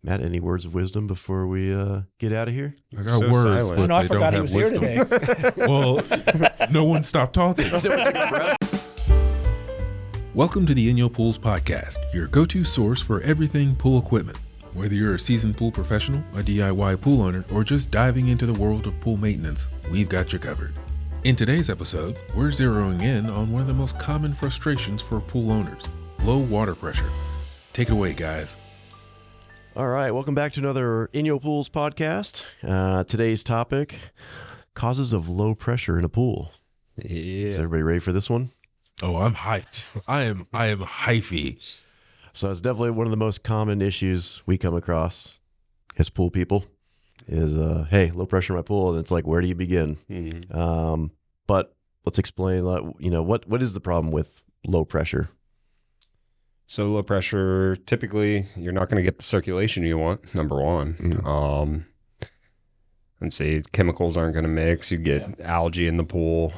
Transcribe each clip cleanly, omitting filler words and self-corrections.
Matt, any words of wisdom before we get out of here? I got words, silent. but I they forgot don't he have was wisdom. here today. Well, no one stopped talking. Welcome to the InyoPools Podcast, your go-to source for everything pool equipment. Whether you're a seasoned pool professional, a DIY pool owner, or just diving into the world of pool maintenance, we've got you covered. In today's episode, we're zeroing in on one of the most common frustrations for pool owners, low water pressure. Take it away, guys. All right, welcome back to another InyoPools Podcast. Today's topic, causes of low pressure in a pool. Yeah. Is everybody ready for this one? Oh, I'm hyped. I am hyphy. So it's definitely one of the most common issues we come across as pool people is, hey, low pressure in my pool. And it's like, where do you begin? Mm-hmm. But let's explain, what is the problem with low pressure? So low pressure, typically you're not going to get the circulation you want, number one. Mm-hmm. And say chemicals aren't going to mix. You get algae in the pool.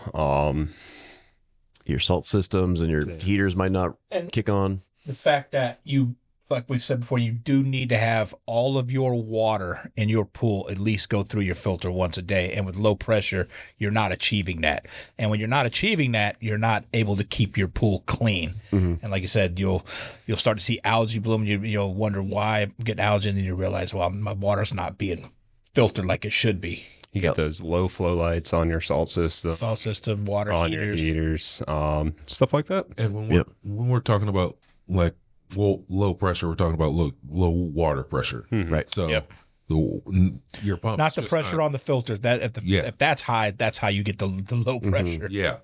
Your salt systems and your heaters might not kick on. The fact that you, like we've said before, you do need to have all of your water in your pool at least go through your filter once a day. And with low pressure, you're not achieving that. And when you're not achieving that, you're not able to keep your pool clean. Mm-hmm. And like you said, you'll start to see algae bloom. You'll wonder why I'm getting algae, and then you realize, well, my water's not being filtered like it should be. You get those low flow lights on your salt system, Water on heaters. your heaters, stuff like that. And when we're talking about low pressure, we're talking about low water pressure, Right. So your pump, Not the pressure on the filters. If that's high, that's how you get the low pressure. Yeah.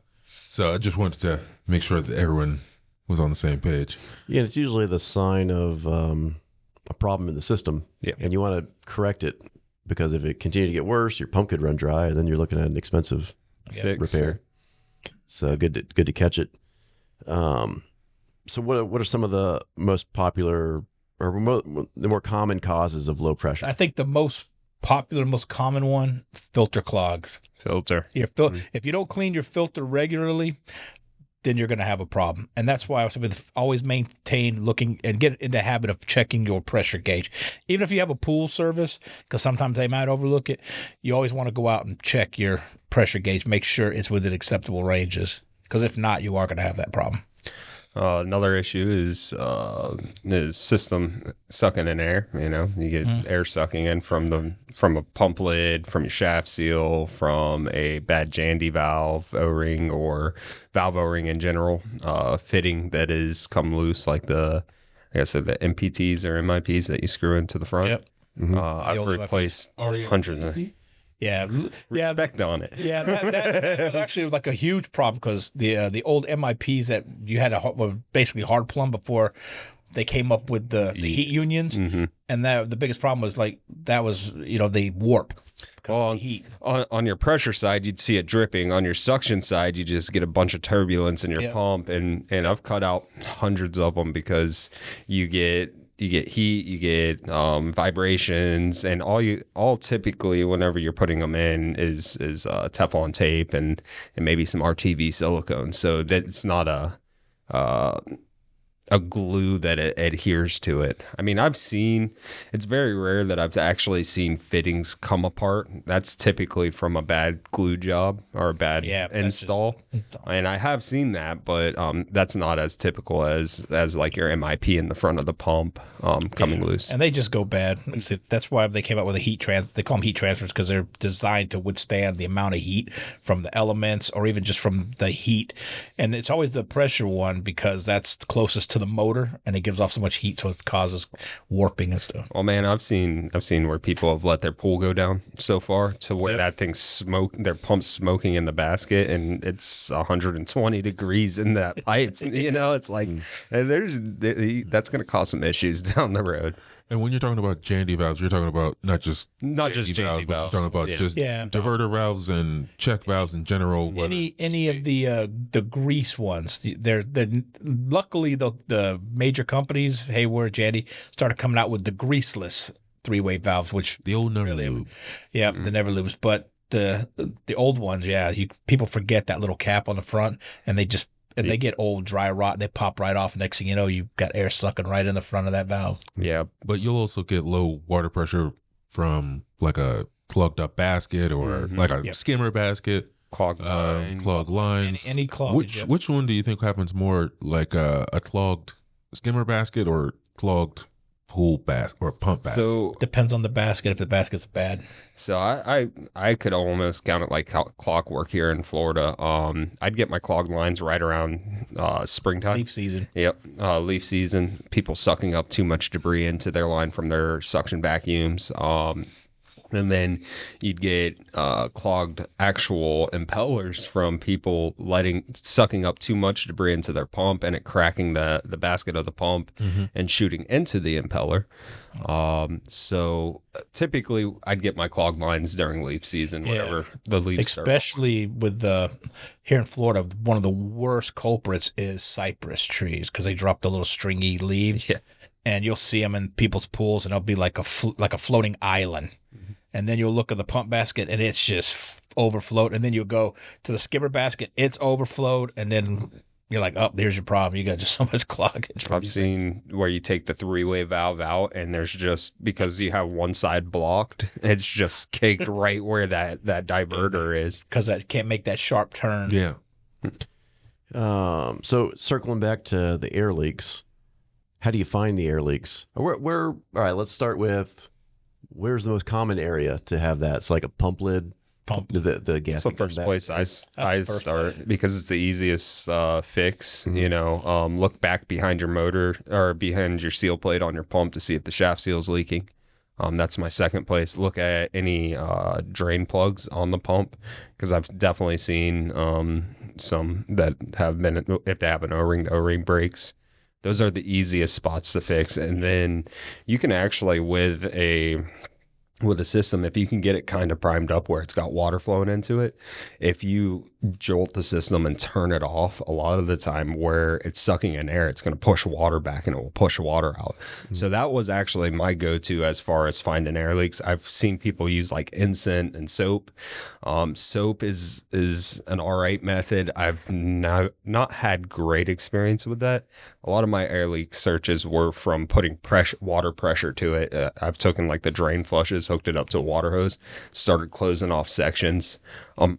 So I just wanted to make sure that everyone was on the same page. Yeah, it's usually the sign of a problem in the system. Yeah. And you want to correct it, because if it continues to get worse, your pump could run dry, and then you're looking at an expensive Fix. repair. So good to catch it. So what are some of the most popular or the more common causes of low pressure? I think the most popular, most common one, filter clog. Filter. If you don't clean your filter regularly, then you're going to have a problem. And that's why I always maintain looking and get into the habit of checking your pressure gauge. Even if you have a pool service, because sometimes they might overlook it, you always want to go out and check your pressure gauge, make sure it's within acceptable ranges. Because if not, you are going to have that problem. Another issue is system sucking in air. You get air sucking in from a pump lid, from your shaft seal, from a bad Jandy valve O-ring or valve O-ring in general, fitting that is come loose, like the MPTs or MIPs that you screw into the front. Yep. Mm-hmm. I've replaced hundreds of them. Yeah. Respect on it. Yeah, that was actually like a huge problem, because the old MIPs that you had were basically hard plumb before they came up with the heat unions, and the biggest problem was they warp. Well, Heat. on your pressure side, you'd see it dripping. On your suction side, you just get a bunch of turbulence in your pump, and I've cut out hundreds of them because you get heat, you get vibrations, and all typically whenever you're putting them in is Teflon tape and maybe some RTV silicone, so that it's not a glue that it adheres to it. I mean, it's very rare that I've actually seen fittings come apart. That's typically from a bad glue job or a bad install. And I have seen that, but that's not as typical as like your MIP in the front of the pump coming loose. And they just go bad. That's why they came out with they call them heat transfers, because they're designed to withstand the amount of heat from the elements or even just from the heat. And it's always the pressure one, because that's closest to the motor, and it gives off so much heat, so it causes warping and stuff. Well, man, I've seen where people have let their pool go down so far to where that thing their pump's smoking in the basket, and it's 120 degrees in that pipe. It's like that's going to cause some issues down the road. And when you're talking about Jandy valves, you're talking about not just Jandy valves, but you're talking about diverter valves and check valves in general. Any of the grease ones. They're luckily the major companies, Hayward, Jandy, started coming out with the greaseless three-way valves, which the old never lube. Yeah, the never lubes, but the old ones, people forget that little cap on the front, and they just and they get old, dry rot, and they pop right off. Next thing you know, you've got air sucking right in the front of that valve. Yeah. But you'll also get low water pressure from like a clogged up basket or like a skimmer basket. Clogged line. Clogged lines. Any cloggage. Which one do you think happens more, like a clogged skimmer basket or clogged pool basket or pump basket? So Depends on the basket, if the basket's bad. So I could almost count it like clockwork here in Florida. I'd get my clogged lines right around springtime. Leaf season. Yep, leaf season. People sucking up too much debris into their line from their suction vacuums. And then you'd get clogged actual impellers from people sucking up too much debris into their pump and it cracking the basket of the pump and shooting into the impeller. So typically I'd get my clogged lines during leaf season, whenever the leaves start. Especially with here in Florida, one of the worst culprits is cypress trees because they drop the little stringy leaves. Yeah. And you'll see them in people's pools and it'll be like a floating island. And then you'll look at the pump basket and it's just overflowed. And then you'll go to the skimmer basket, it's overflowed. And then you're like, oh, there's your problem. You got just so much cloggage. I've seen where you take the 3-way valve out and there's just, because you have one side blocked, it's just caked right where that diverter is. Because that can't make that sharp turn. Yeah. So circling back to the air leaks, how do you find the air leaks? Where all right, let's start with, where's the most common area to have that? It's like a pump lid. The gas. That's the first place I start because it's the easiest fix. You know, look back behind your motor or behind your seal plate on your pump to see if the shaft seal is leaking. That's my second place. Look at any drain plugs on the pump because I've definitely seen some that have been, if they have an O-ring, the O-ring breaks. Those are the easiest spots to fix. And then you can actually, with a system, if you can get it kind of primed up where it's got water flowing into it, if you jolt the system and turn it off, a lot of the time where it's sucking in air, it's going to push water back and it will push water out. So that was actually my go-to as far as finding air leaks. I've seen people use like incense and soap. Soap is an all right method. I've not had great experience with that. A lot of my air leak searches were from putting water pressure to it. I've taken like the drain flushes, hooked it up to a water hose, started closing off sections,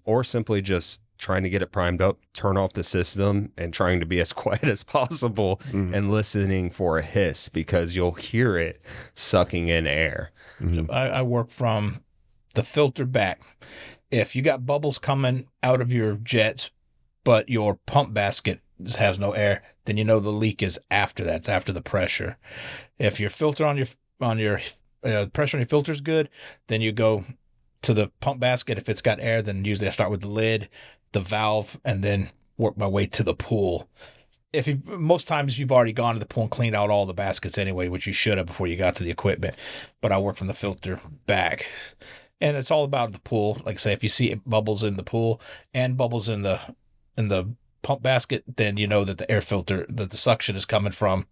or simply just trying to get it primed up, turn off the system, and trying to be as quiet as possible and listening for a hiss because you'll hear it sucking in air. I work from the filter back. If you got bubbles coming out of your jets, but your pump basket has no air, then you know the leak is after that. It's after the pressure. If your filter on your pressure on your filter is good, then you go to the pump basket. If it's got air, then usually I start with the lid, the valve, and then work my way to the pool. Most times you've already gone to the pool and cleaned out all the baskets anyway, which you should have before you got to the equipment. But I work from the filter back. And it's all about the pool. Like I say, if you see bubbles in the pool and bubbles in the pump basket, then you know that the air filter, that the suction is coming from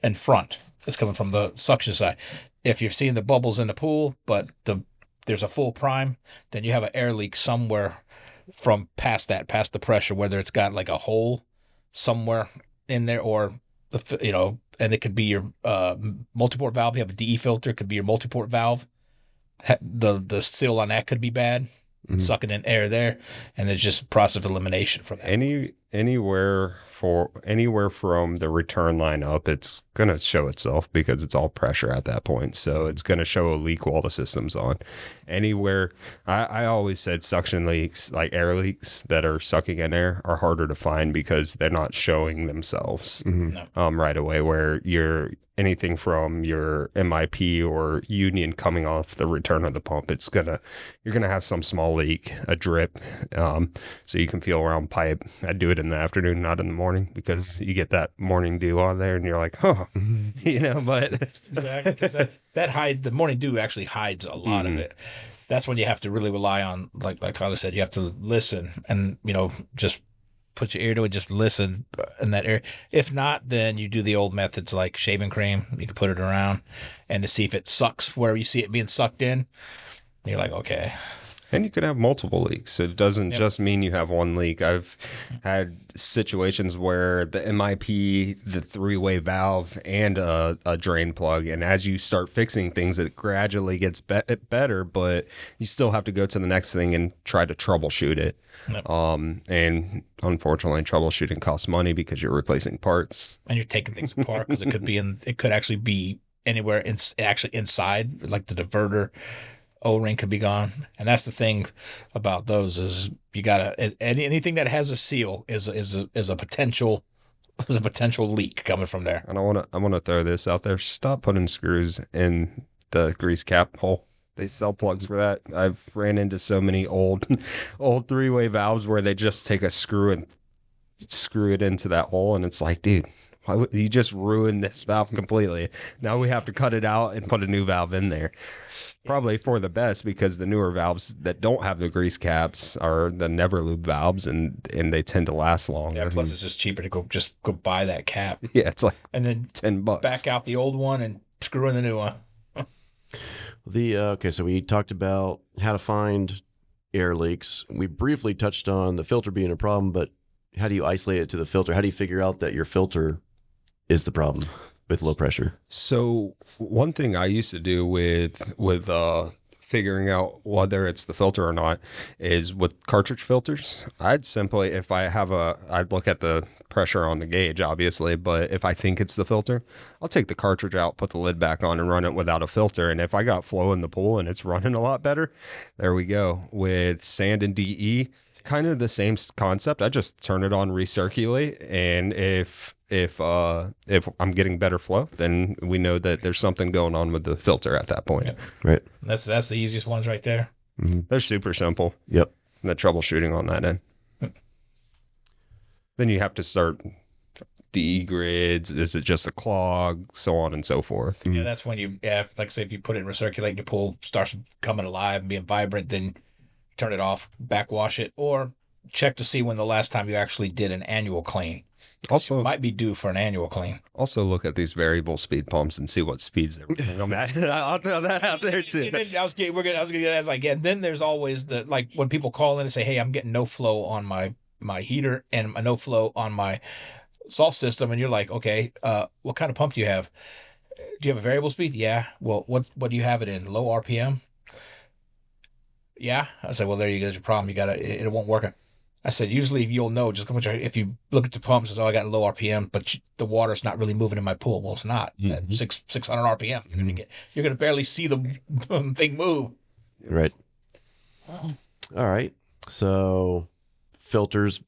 in front. It's coming from the suction side. If you're seeing the bubbles in the pool, but there's a full prime, then you have an air leak somewhere from past the pressure, whether it's got like a hole somewhere in there or and it could be your multi-port valve. You have a DE filter, it could be your multi-port valve. The seal on that could be bad, sucking in air there, and there's just a process of elimination from that. Anywhere from the return line up, it's going to show itself because it's all pressure at that point. So it's going to show a leak while the system's on. Anywhere, I always said suction leaks, like air leaks that are sucking in air, are harder to find because they're not showing themselves right away, where anything from your MIP or union coming off the return of the pump, you're gonna have some small leak, a drip, so you can feel around pipe. I do it in the afternoon, not in the morning, because you get that morning dew on there and you're like, but exactly, 'cause that hides, the morning dew actually hides a lot of it. That's when you have to really rely on, like Tyler said, you have to listen and just put your ear to it, just listen in that area. If not, then you do the old methods like shaving cream. You can put it around and to see if it sucks where you see it being sucked in. You're like, okay. And you could have multiple leaks. It doesn't just mean you have one leak. I've had situations where the MIP, the three-way valve, and a drain plug, and as you start fixing things, it gradually gets better, but you still have to go to the next thing and try to troubleshoot it. Yep. And unfortunately, troubleshooting costs money because you're replacing parts. And you're taking things apart because it could actually be anywhere actually inside, like the diverter O-ring could be gone. And that's the thing about those is you gotta, anything that has a seal is a potential leak coming from there. And I want to throw this out there. Stop putting screws in the grease cap hole. They sell plugs for that. I've ran into so many old three-way valves where they just take a screw and screw it into that hole, and it's like, dude, why would you just ruin this valve completely? Now we have to cut it out and put a new valve in there. Probably for the best, because the newer valves that don't have the grease caps are the never lube valves, and they tend to last longer. Yeah, plus it's just cheaper to go buy that cap. Yeah, it's like and then $10. Back out the old one and screw in the new one. Okay, so we talked about how to find air leaks. We briefly touched on the filter being a problem, but how do you isolate it to the filter? How do you figure out that your filter is the problem with low pressure? So one thing I used to do with figuring out whether it's the filter or not is with cartridge filters. I'd simply, I'd look at the pressure on the gauge, obviously, but if I think it's the filter, I'll take the cartridge out, put the lid back on, and run it without a filter. And if I got flow in the pool and it's running a lot better, there we go. With sand and DE, it's kind of the same concept. I just turn it on, recirculate, and if I'm getting better flow, then we know that there's something going on with the filter at that point. Yep. Right. That's the easiest ones right there. Mm-hmm. They're super simple. Yep. The troubleshooting on that end. Then you have to start DE grids. Is it just a clog? So on and so forth. Yeah, that's when like I say, if you put it in recirculate and your pool starts coming alive and being vibrant, then turn it off, backwash it, or check to see when the last time you actually did an annual clean. Also, it might be due for an annual clean. Also, look at these variable speed pumps and see what speeds they're running on that. I'll throw that out there too. I was gonna as I get. Then there's always like when people call in and say, "Hey, I'm getting no flow on my heater and no flow on my salt system," and you're like, "Okay, what kind of pump do you have? Do you have a variable speed?" "Yeah." "Well, what do you have it in? Low RPM?" "Yeah." I said, "Well, there you go. There's your problem. It won't work." I said, usually you'll know just if you look at the pumps, it's, "Oh, I got low RPM, but the water's not really moving in my pool." Well, it's not. At 600 RPM, you're gonna barely see the thing move. Right. All right. So filters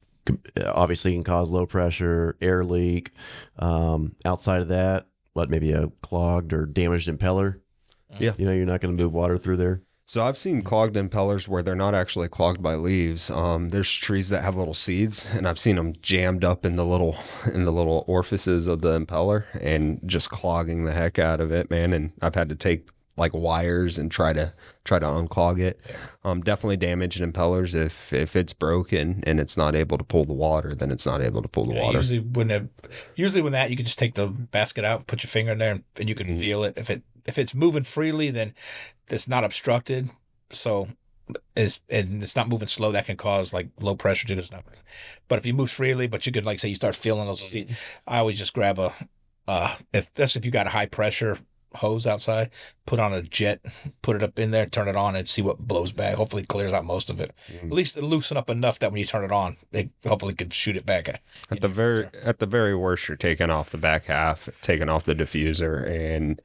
obviously can cause low pressure, air leak. Outside of that, maybe a clogged or damaged impeller? Yeah. You're not going to move water through there. So I've seen clogged impellers where they're not actually clogged by leaves. There's trees that have little seeds, and I've seen them jammed up in the little orifices of the impeller and just clogging the heck out of it, man. And I've had to take like wires and try to unclog it. Definitely damaged impellers. If it's broken and it's not able to pull the water, then it's not able to pull the water. Usually when that, you can just take the basket out, put your finger in there, and you can feel it. If it's moving freely, then it's not obstructed. So it's not moving slow. That can cause like low pressure to stuff. But if you move freely, but you could, like say, you start feeling those. I always just grab if you got a high pressure hose outside, put on a jet, put it up in there, turn it on, and see what blows back. Hopefully it clears out most of it. At least it'll loosen up enough that when you turn it on, it hopefully could shoot it back. At the very worst, you're taking off the back half, taking off the diffuser, and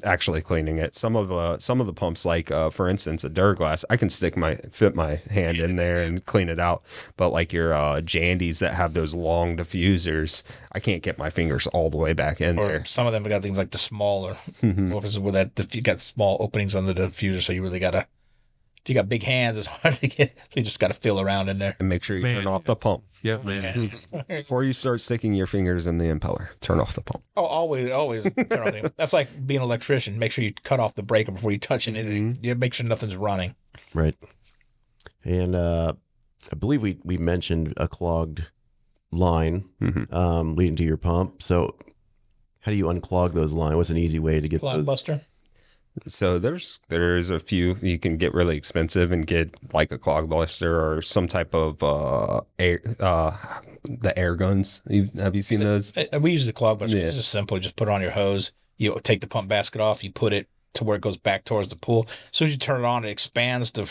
actually cleaning it. Some of the pumps, like for instance a Duraglass, I can fit my hand in there and clean it out. But like your Jandies that have those long diffusers, I can't get my fingers all the way back in there. Some of them have got things like the smaller orifices where you got small openings on the diffuser, so you really gotta. If you got big hands, it's hard to get. So you just got to feel around in there. And make sure you turn off the pump. Yeah, man. Before you start sticking your fingers in the impeller, turn off the pump. Oh, always turn off the. That's like being an electrician. Make sure you cut off the breaker before you touch anything. You make sure nothing's running. Right. And I believe we mentioned a clogged line leading to your pump. So how do you unclog those lines? What's an easy way to get Clog buster. So there's a few you can get really expensive and get like a clog buster or some type of the air guns. Have you seen those? We use the clog buster. Yeah. It's just simple. Just put it on your hose. You take the pump basket off. You put it to where it goes back towards the pool. As soon as you turn it on, it expands to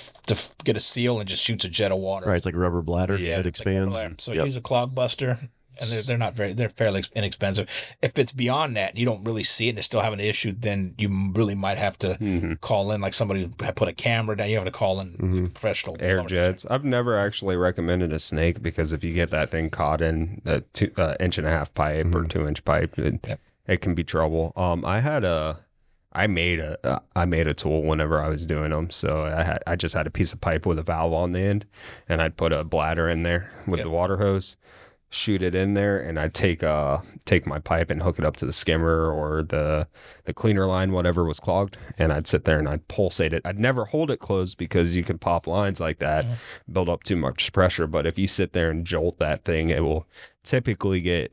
get a seal and just shoots a jet of water. Right, it's like a rubber bladder. Yeah, It expands. So Yep. use a clog buster, and they're fairly inexpensive. If it's beyond that and you don't really see it and it's still having an issue, then you really might have to call in, like somebody had put a camera down. You have to call in a professional Air plumber. jets. I've never actually recommended a snake because if you get that thing caught in a 1.5-inch pipe or 2-inch pipe, it can be trouble. I made a tool whenever I was doing them. So I just had a piece of pipe with a valve on the end, and I'd put a bladder in there with the water hose, shoot it in there, and I'd take my pipe and hook it up to the skimmer or the cleaner line, whatever was clogged, and I'd sit there and I'd pulsate it. I'd never hold it closed because you can pop lines like that, build up too much pressure. But if you sit there and jolt that thing, it will typically get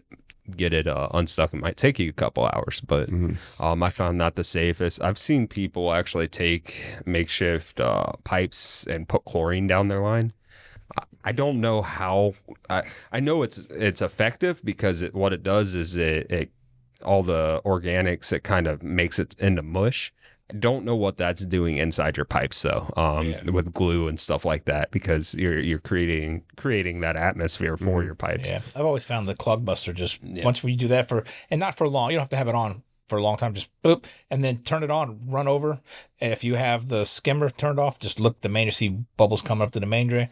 it unstuck. It might take you a couple hours, but I found that the safest. I've seen people actually take makeshift pipes and put chlorine down their line. I don't know how. I know it's effective because what it does is it all the organics, it kind of makes it into mush. I don't know what that's doing inside your pipes though, with glue and stuff like that, because you're creating that atmosphere for your pipes. Yeah, I've always found the clog buster just once we do that and not for long. You don't have to have it on for a long time. Just boop, and then turn it on, run over. And if you have the skimmer turned off, just look the main. You see bubbles coming up to the main drain.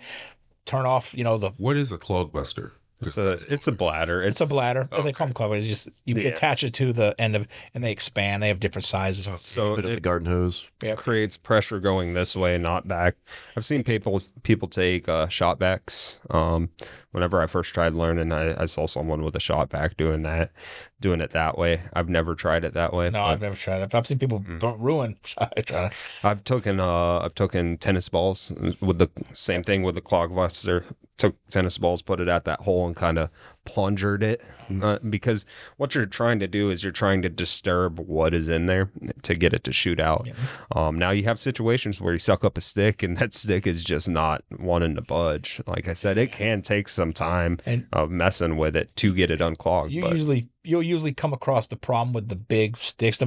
Turn off, What is a clog buster? It's a bladder. It's a bladder. They call them clog busters. You just attach it to the end of it, and they expand. They have different sizes. So Bit of the garden hose. creates pressure going this way, not back. I've seen people take shot backs. Whenever I first tried learning, I saw someone with a shot back doing it that way. I've never tried it that way. No, I've never tried it. I've seen people ruin. I've taken tennis balls with the same thing with the clog buster. Took tennis balls, put it at that hole, and kind of plungered it because what you're trying to do is you're trying to disturb what is in there to get it to shoot out. Now you have situations where you suck up a stick and that stick is just not wanting to budge. Like I said, it can take some time of messing with it to get it unclogged. You'll usually come across the problem with the big sticks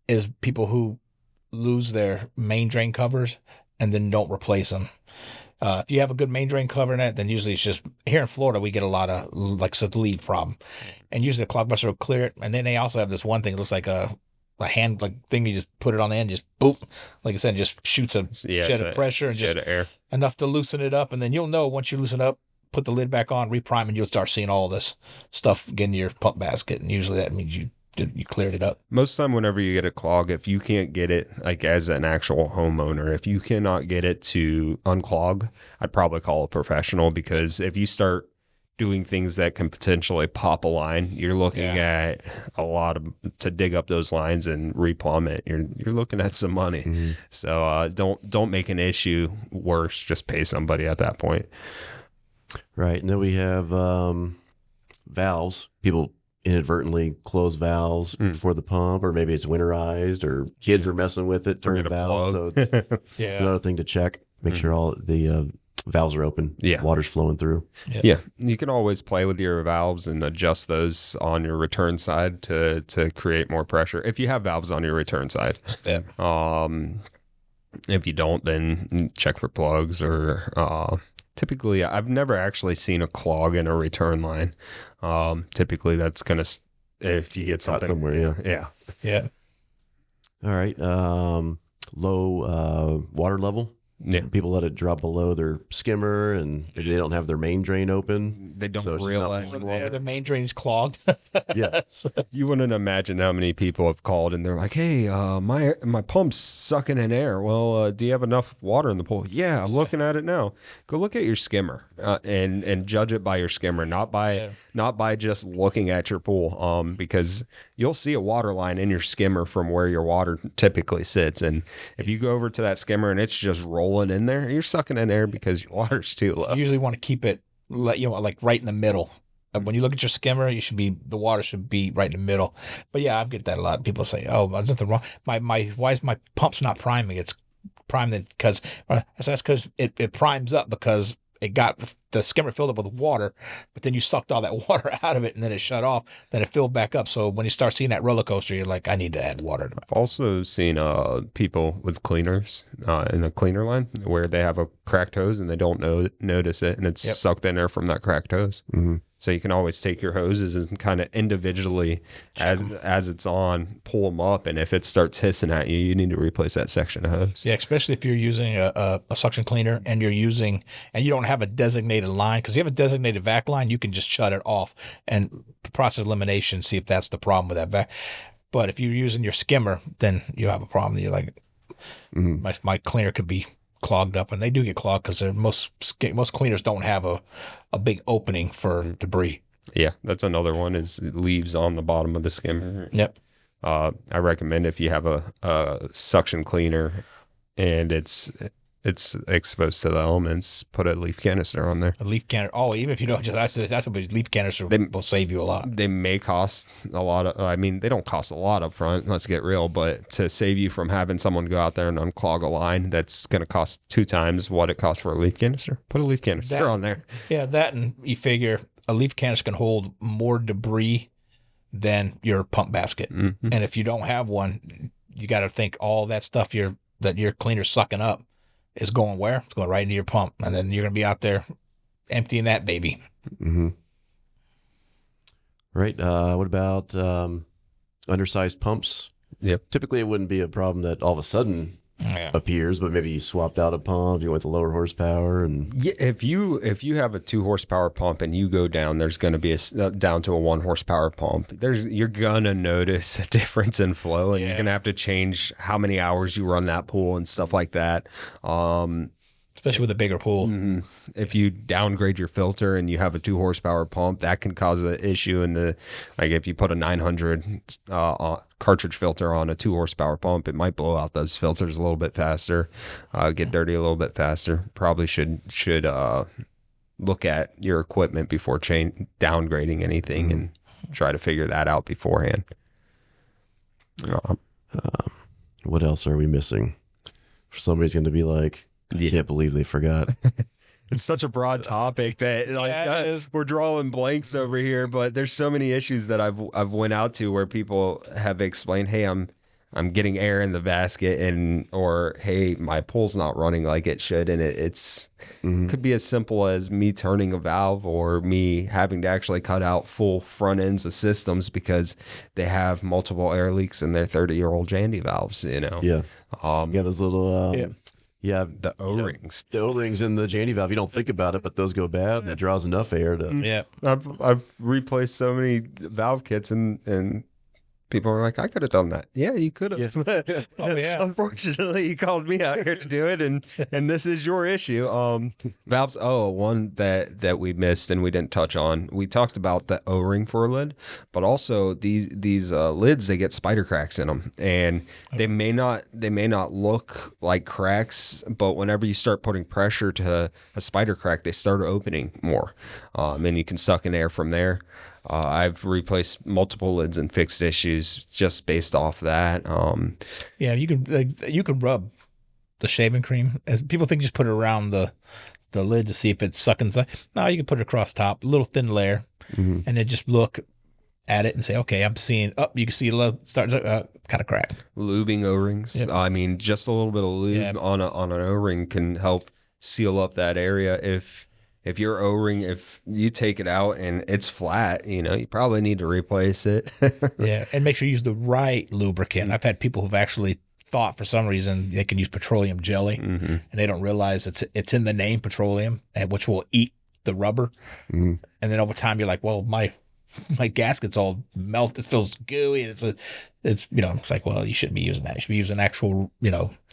is people who lose their main drain covers and then don't replace them. If you have a good main drain cover in that, then usually it's just, here in Florida, we get a lot of the lead problem. And usually the clog buster will clear it. And then they also have this one thing that looks like a hand thing. You just put it on the end, just boop. Like I said, just shoots a jet of pressure and just of air. Enough to loosen it up. And then you'll know once you loosen up, put the lid back on, reprime, and you'll start seeing all this stuff get in your pump basket. And usually that means you cleared it up. Most of the time, whenever you get a clog, if you can't get it, like as an actual homeowner, if you cannot get it to unclog, I'd probably call a professional, because if you start doing things that can potentially pop a line, you're looking at a lot to dig up those lines and replumb it. You're looking at some money. So don't make an issue worse. Just pay somebody at that point. Right. And then we have valves. People inadvertently close valves for the pump, or maybe it's winterized, or kids are messing with it, turn the valve. So it's another thing to check. Make sure all the valves are open. Water's flowing through. Yeah. You can always play with your valves and adjust those on your return side to create more pressure if you have valves on your return side. If you don't, then check for plugs, or typically I've never actually seen a clog in a return line. Typically that's gonna, if you hit something somewhere, Yeah. All right. Low water level. Yeah. People let it drop below their skimmer, and maybe they don't have their main drain open. They don't So it's realize. not The main drain is clogged. Yeah. You wouldn't imagine how many people have called and they're like, "Hey, my pump's sucking in air. Well, do you have enough water in the pool?" Yeah, I'm looking at it now. Go look at your skimmer and judge it by your skimmer, not by just looking at your pool. Because you'll see a water line in your skimmer from where your water typically sits, and if you go over to that skimmer and it's just rolling in there, you're sucking in air because your water's too low. You usually want to keep it, like right in the middle. When you look at your skimmer, the water should be right in the middle. But yeah, I get that a lot. People say, "Oh, is something wrong? Why is my pump's not priming? It's primed because that's because it primes up because it got the skimmer filled up with water, but then you sucked all that water out of it and then it shut off. Then it filled back up. So when you start seeing that roller coaster, you're like, I need to add water. I've also seen people with cleaners in a cleaner line where they have a cracked hose and they don't notice it, and it's sucked in there from that cracked hose. Mm-hmm. So you can always take your hoses and kind of individually, as it's on, pull them up, and if it starts hissing at you, you need to replace that section of hose. Yeah, especially if you're using a suction cleaner and you don't have a designated line, because if you have a designated vac line, you can just shut it off and process elimination, see if that's the problem with that vac. But if you're using your skimmer, then you have a problem. You're like, my cleaner could be clogged up, and they do get clogged because most cleaners don't have a big opening for debris. Yeah, that's another one, is it leaves on the bottom of the skimmer. Yep. I recommend if you have a suction cleaner and it's exposed to the elements, put a leaf canister on there. A leaf canister. Oh, even if you don't, that's a leaf canister will save you a lot. They may cost a lot of, they don't cost a lot up front, let's get real, but to save you from having someone go out there and unclog a line, that's going to cost 2 times what it costs for a leaf canister. Put a leaf canister on there. Yeah, that, and you figure a leaf canister can hold more debris than your pump basket. Mm-hmm. And if you don't have one, you got to think all that stuff that your cleaner's sucking up is going where? It's going right into your pump. And then you're going to be out there emptying that baby. Mm-hmm. Right. What about undersized pumps? Yep. Typically, it wouldn't be a problem that all of a sudden appears, but maybe you swapped out a pump, you went to lower horsepower, and if you have a 2 horsepower pump and you go down, there's going to be down to a 1 horsepower pump. You're gonna notice a difference in flow, and you're gonna have to change how many hours you run that pool and stuff like that. Especially with a bigger pool. Mm-hmm. If you downgrade your filter and you have a 2 horsepower pump, that can cause an issue if you put a 900 cartridge filter on a 2 horsepower pump, it might blow out those filters a little bit faster, get dirty a little bit faster. Probably should look at your equipment before downgrading anything and try to figure that out beforehand. What else are we missing? Somebody's going to be like, I can't believe they forgot. It's such a broad topic that we're drawing blanks over here, but there's so many issues that I've went out to where people have explained, hey, I'm getting air in the basket, or hey, my pool's not running like it should, and it's could be as simple as me turning a valve or me having to actually cut out full front ends of systems because they have multiple air leaks in their 30-year-old Jandy valves. Yeah, those little. Yeah, the O-rings. The O-rings in the Jandy valve, you don't think about it, but those go bad, and it draws enough air to... Yeah. I've replaced so many valve kits, and people are like, I could have done that. Yeah, you could have. Yeah. Oh, yeah. Unfortunately, you called me out here to do it, and this is your issue. Valves, one that we missed and we didn't touch on. We talked about the O-ring for a lid, but also these lids, they get spider cracks in them, and they may not look like cracks, but whenever you start putting pressure to a spider crack, they start opening more, and you can suck in air from there. I've replaced multiple lids and fixed issues just based off that. Yeah, you can rub the shaving cream. As people think, just put it around the lid to see if it's sucking inside. No, you can put it across top, a little thin layer, and then just look at it and say, okay, I'm seeing. You can see it start kind of crack. Lubing O-rings. Yep. Just a little bit of lube on an O-ring can help seal up that area. If your O-ring, if you take it out and it's flat, you probably need to replace it. Yeah, and make sure you use the right lubricant. I've had people who've actually thought for some reason they can use petroleum jelly, and they don't realize it's in the name petroleum, and which will eat the rubber. And then over time, you're like, well, my gasket's all melted, it feels gooey, and it's like, well, you shouldn't be using that. You should be using actual,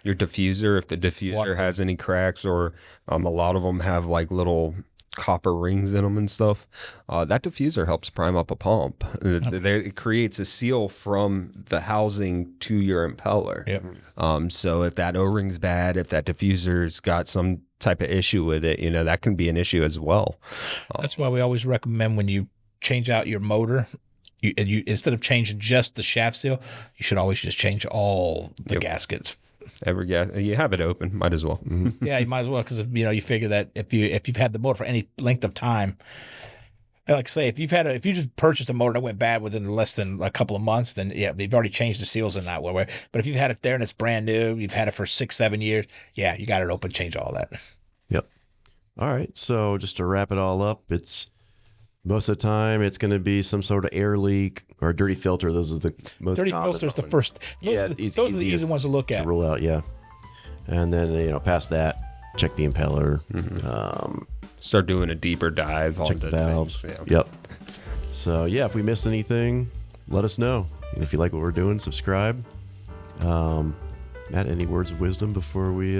your diffuser, if the diffuser has any cracks, or a lot of them have like little copper rings in them and stuff, that diffuser helps prime up a pump. It creates a seal from the housing to your impeller. Yep. So if that O-ring's bad, if that diffuser's got some type of issue with it, that can be an issue as well. That's why we always recommend when you change out your motor, you instead of changing just the shaft seal, you should always just change all the gaskets. Every gas, you have it open, might as well. Yeah, you might as well, because you figure that if you've had the motor for any length of time, like say if you just purchased a motor that went bad within less than a couple of months, then yeah, you've already changed the seals in that way. But if you've had it there and it's brand new, you've had it for 6-7 years, yeah, you got it open, change all that. Yep. All right. So just to wrap it all up, it's most of the time it's going to be some sort of air leak or a dirty filter. Those are the most dirty common filter's the ones. first. Yeah, those are the easy ones to look at. Rule out, yeah. And then past that, check the impeller. Start doing a deeper dive Check on the valves. things, Yep. So yeah, if we missed anything, let us know. And if you like what we're doing, subscribe. Matt, any words of wisdom before we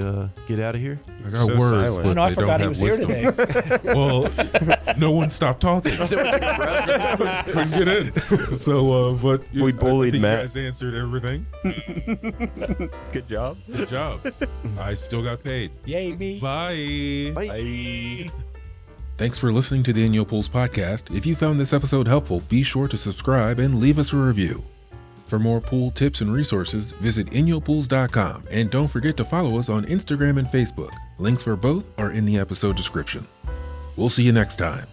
get out of here? I got So words, silent. but Oh no, I they forgot don't he have was here wisdom. today. Well, no one stopped talking. Couldn't get in. So, but We bullied I think Matt. You guys answered everything. Good job. Good job. I still got paid. Yay me. Bye. Bye. Thanks for listening to the InyoPools podcast. If you found this episode helpful, be sure to subscribe and leave us a review. For more pool tips and resources, visit InyoPools.com, and don't forget to follow us on Instagram and Facebook. Links for both are in the episode description. We'll see you next time.